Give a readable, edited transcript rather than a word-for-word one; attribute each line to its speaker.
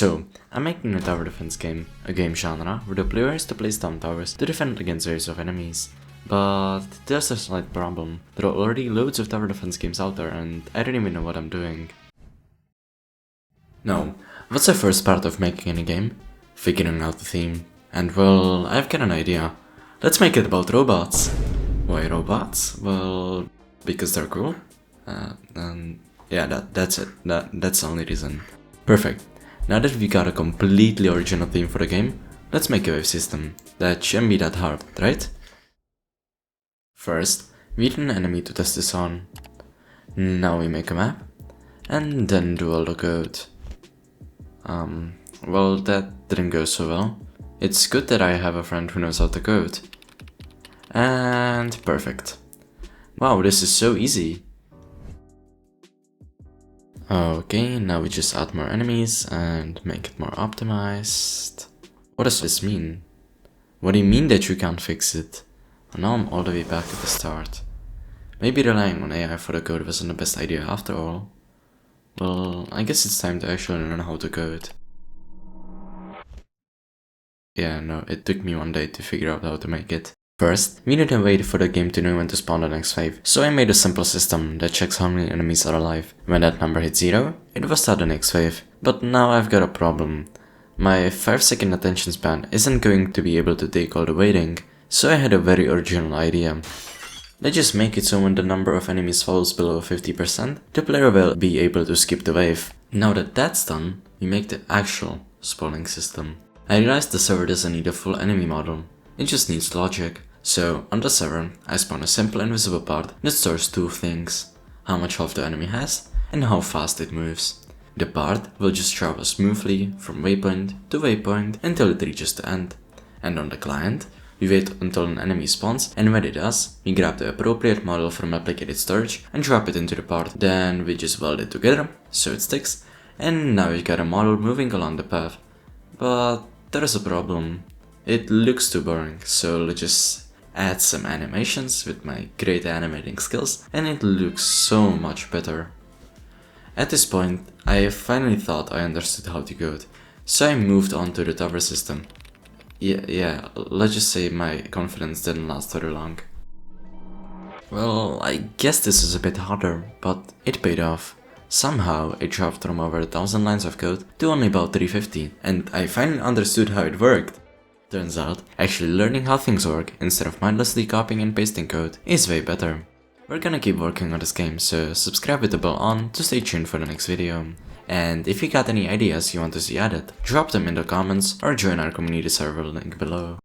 Speaker 1: So, I'm making a tower defense game, a game genre where the player has to place down towers to defend against waves of enemies. But there's a slight problem. There are already loads of tower defense games out there and I don't even know what I'm doing. Now, what's the first part of making any game? Figuring out the theme. And well, I've got an idea. Let's make it about robots. Why robots? Well, because they're cool. And yeah, that's it. That's the only reason. Perfect. Now that we got a completely original theme for the game, let's make a wave system. That shouldn't be that hard, right? First, we need an enemy to test this on. Now we make a map, and then do all the code. Well, that didn't go so well. It's good that I have a friend who knows how to code. And perfect. Wow, this is so easy. Okay, now we just add more enemies and make it more optimized. What does this mean? What do you mean that you can't fix it? Now I'm all the way back at the start. Maybe relying on AI for the code wasn't the best idea after all. Well, I guess it's time to actually learn how to code. Yeah, no, it took me one day to figure out how to make it. First, we need to wait for the game to know when to spawn the next wave, so I made a simple system that checks how many enemies are alive. When that number hits 0, it will start the next wave. But now I've got a problem. My 5-second attention span isn't going to be able to take all the waiting, so I had a very original idea. Let's just make it so when the number of enemies falls below 50%, the player will be able to skip the wave. Now that that's done, we make the actual spawning system. I realized the server doesn't need a full enemy model, it just needs logic. So, on the server, I spawn a simple invisible part that stores two things: how much health the enemy has and how fast it moves. The part will just travel smoothly from waypoint to waypoint until it reaches the end. And on the client, we wait until an enemy spawns, and when it does, we grab the appropriate model from applicated storage and drop it into the part. Then we just weld it together so it sticks, and now we got a model moving along the path. But there is a problem. It looks too boring, so let's just add some animations with my great animating skills, and it looks so much better. At this point, I finally thought I understood how to code, so I moved on to the tower system. Yeah, let's just say my confidence didn't last very long. Well, I guess this is a bit harder, but it paid off. Somehow, it dropped from over 1000 lines of code to only about 350, and I finally understood how it worked. Turns out, actually learning how things work instead of mindlessly copying and pasting code is way better. We're gonna keep working on this game, so subscribe with the bell on to stay tuned for the next video. And if you got any ideas you want to see added, drop them in the comments or join our community server link below.